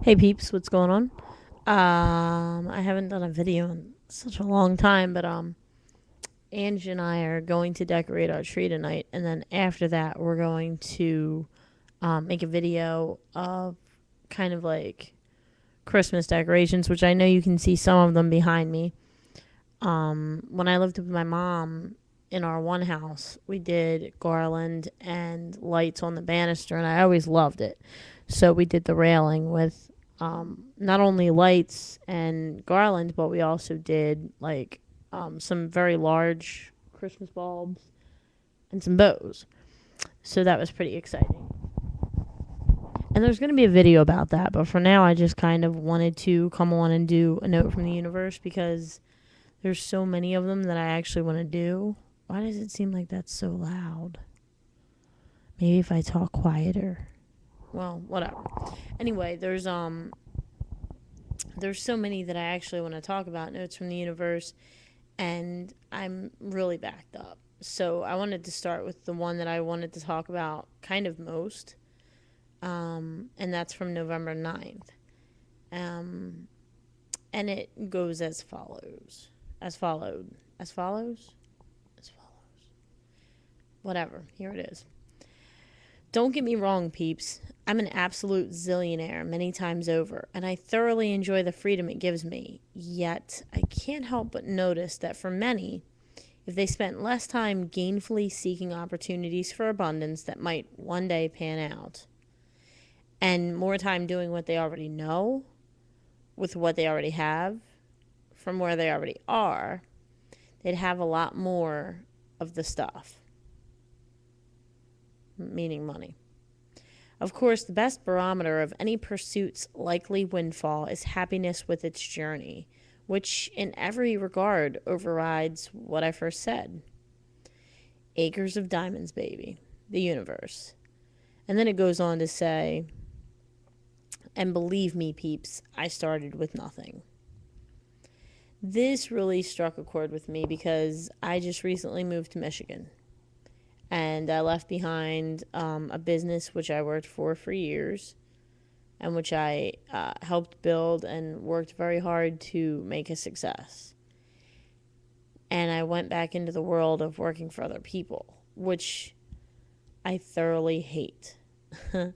Hey peeps, what's going on? I haven't done a video in such a long time, but Ange and I are going to decorate our tree tonight, and then after that, we're going to make a video of kind of like Christmas decorations, which I know you can see some of them behind me. When I lived with my mom in our one house, we did garland and lights on the banister, and I always loved it. So we did the railing with not only lights and garland, but we also did like some very large Christmas bulbs and some bows. So that was pretty exciting. And there's going to be a video about that, but for now, I just kind of wanted to come on and do a note from the universe because there's so many of them that I actually want to do. Why does it seem like that's so loud? Maybe if I talk quieter. Well, whatever. Anyway, there's so many that I actually want to talk about, notes from the universe, and I'm really backed up. So I wanted to start with the one that I wanted to talk about kind of most, and that's from November 9th. Um, and it goes as follows. As followed. As follows? As follows. Whatever. Here it is. Don't get me wrong, peeps. I'm an absolute zillionaire many times over, and I thoroughly enjoy the freedom it gives me. Yet, I can't help but notice that for many, if they spent less time gainfully seeking opportunities for abundance that might one day pan out, and more time doing what they already know, with what they already have, from where they already are, they'd have a lot more of the stuff, meaning money. Of course, the best barometer of any pursuit's likely windfall is happiness with its journey, which in every regard overrides what I first said. Acres of diamonds, baby. The universe. And then it goes on to say, and believe me, peeps, I started with nothing. This really struck a chord with me because I just recently moved to Michigan. And I left behind a business which I worked for years and which I helped build and worked very hard to make a success. And I went back into the world of working for other people, which I thoroughly hate. Now,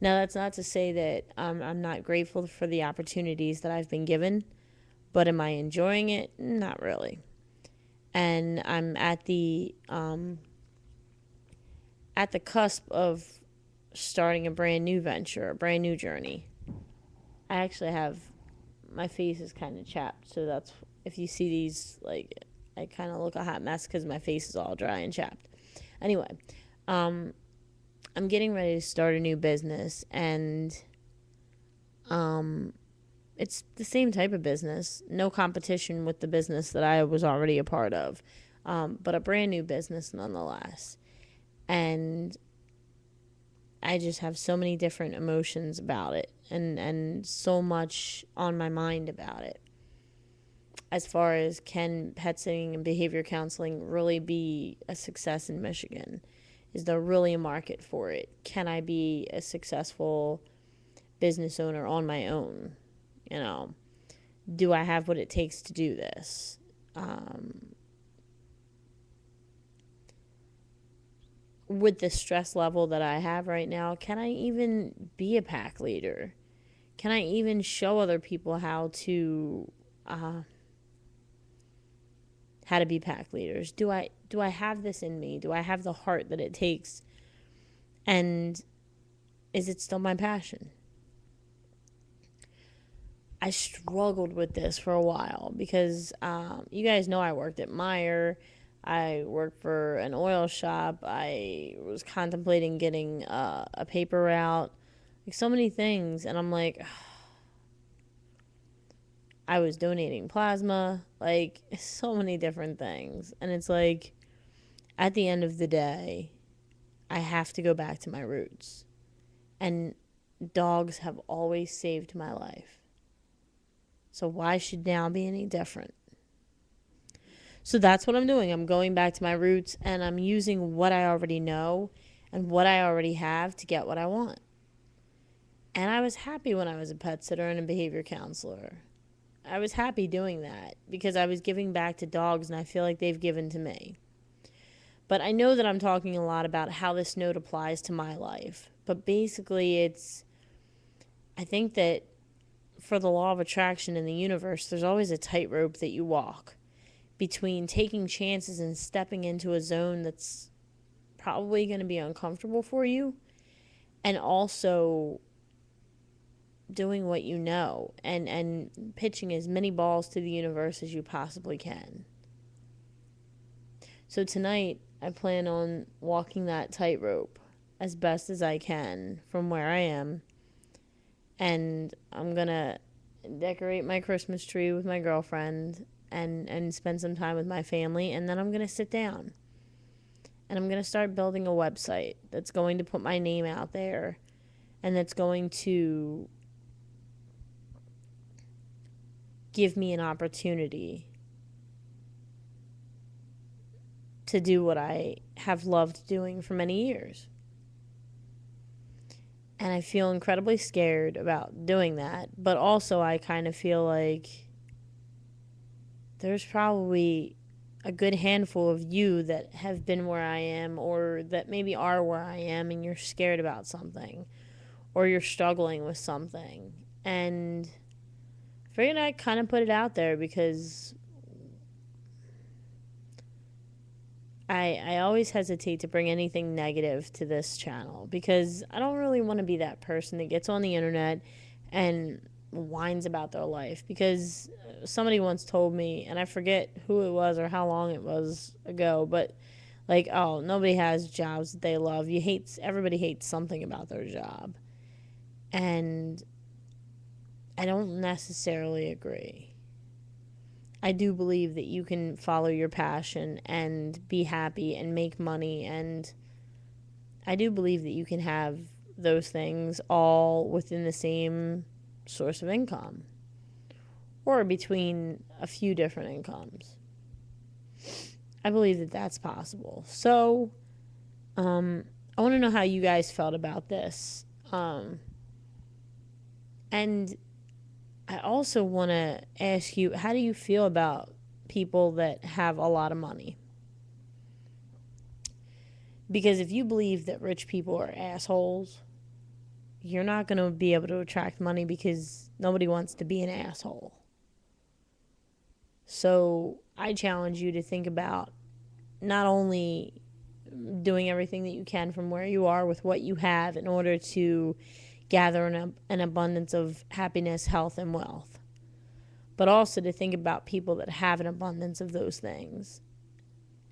that's not to say that I'm not grateful for the opportunities that I've been given, but am I enjoying it? Not really. And I'm at the cusp of starting a brand new venture, a brand new journey. I actually have my face is kind of chapped, so that's if you see these like I kind of look a hot mess because my face is all dry and chapped. Anyway, I'm getting ready to start a new business, and it's the same type of business, no competition with the business that I was already a part of, but a brand new business nonetheless. And I just have so many different emotions about it and so much on my mind about it. As far as can pet sitting and behavior counseling really be a success in Michigan? Is there really a market for it? Can I be a successful business owner on my own? You know, do I have what it takes to do this? With the stress level that I have right now, can I even be a pack leader? Can I even show other people how to be pack leaders? Do I have this in me? Do I have the heart that it takes? And is it still my passion? I struggled with this for a while because you guys know I worked at Meyer. I worked for an oil shop. I was contemplating getting a paper route, like so many things. And I'm like, I was donating plasma, like so many different things. And it's like, at the end of the day, I have to go back to my roots. And dogs have always saved my life. So why should now be any different? So that's what I'm doing. I'm going back to my roots and I'm using what I already know and what I already have to get what I want. And I was happy when I was a pet sitter and a behavior counselor. I was happy doing that because I was giving back to dogs and I feel like they've given to me. But I know that I'm talking a lot about how this note applies to my life. But basically, I think that for the law of attraction in the universe, there's always a tightrope that you walk between taking chances and stepping into a zone that's probably going to be uncomfortable for you, and also doing what you know and pitching as many balls to the universe as you possibly can. So tonight, I plan on walking that tightrope as best as I can from where I am. And I'm going to decorate my Christmas tree with my girlfriend and spend some time with my family. And then I'm going to sit down. And I'm going to start building a website that's going to put my name out there. And that's going to give me an opportunity to do what I have loved doing for many years. And I feel incredibly scared about doing that. But also, I kind of feel like there's probably a good handful of you that have been where I am, or that maybe are where I am, and you're scared about something, or you're struggling with something. And I figured I'd kind of put it out there because I always hesitate to bring anything negative to this channel because I don't really want to be that person that gets on the internet and whines about their life. Because somebody once told me, and I forget who it was or how long it was ago, but like, oh, nobody has jobs that they love. Everybody hates something about their job. And I don't necessarily agree. I do believe that you can follow your passion and be happy and make money, and I do believe that you can have those things all within the same source of income or between a few different incomes. I believe that that's possible. So I want to know how you guys felt about this. And I also want to ask you, how do you feel about people that have a lot of money? Because if you believe that rich people are assholes, you're not going to be able to attract money because nobody wants to be an asshole. So I challenge you to think about not only doing everything that you can from where you are with what you have in order to gather an abundance of happiness, health, and wealth, but also to think about people that have an abundance of those things.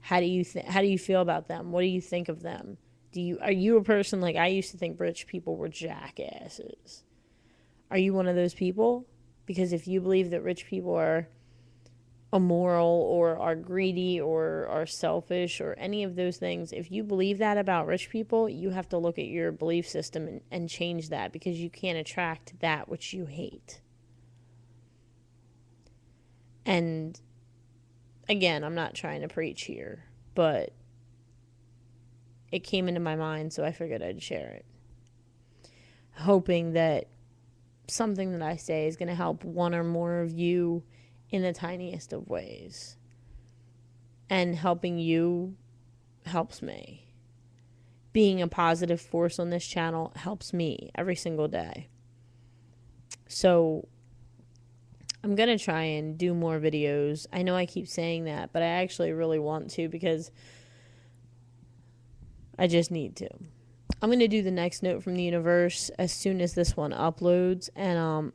How do you feel about them? What do you think of them? Are you a person like I used to think rich people were jackasses? Are you one of those people? Because if you believe that rich people are immoral or are greedy or are selfish or any of those things, if you believe that about rich people, you have to look at your belief system and change that, because you can't attract that which you hate. And again, I'm not trying to preach here, but it came into my mind, so I figured I'd share it, hoping that something that I say is going to help one or more of you in the tiniest of ways. And helping you helps me. Being a positive force on this channel helps me every single day. So I'm going to try and do more videos. I know I keep saying that, but I actually really want to, because I just need to. I'm going to do the next note from the universe as soon as this one uploads, and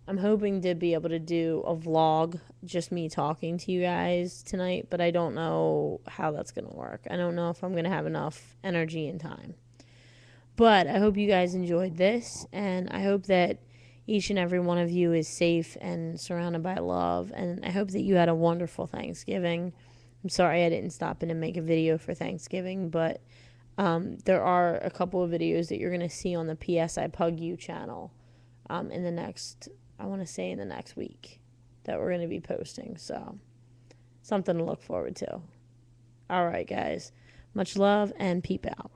I'm hoping to be able to do a vlog, just me talking to you guys tonight, but I don't know how that's going to work. I don't know if I'm going to have enough energy and time. But I hope you guys enjoyed this, and I hope that each and every one of you is safe and surrounded by love, and I hope that you had a wonderful Thanksgiving. I'm sorry I didn't stop in and make a video for Thanksgiving, but there are a couple of videos that you're going to see on the PS I Pug You channel in the next week that we're going to be posting. So something to look forward to. All right, guys. Much love and peep out.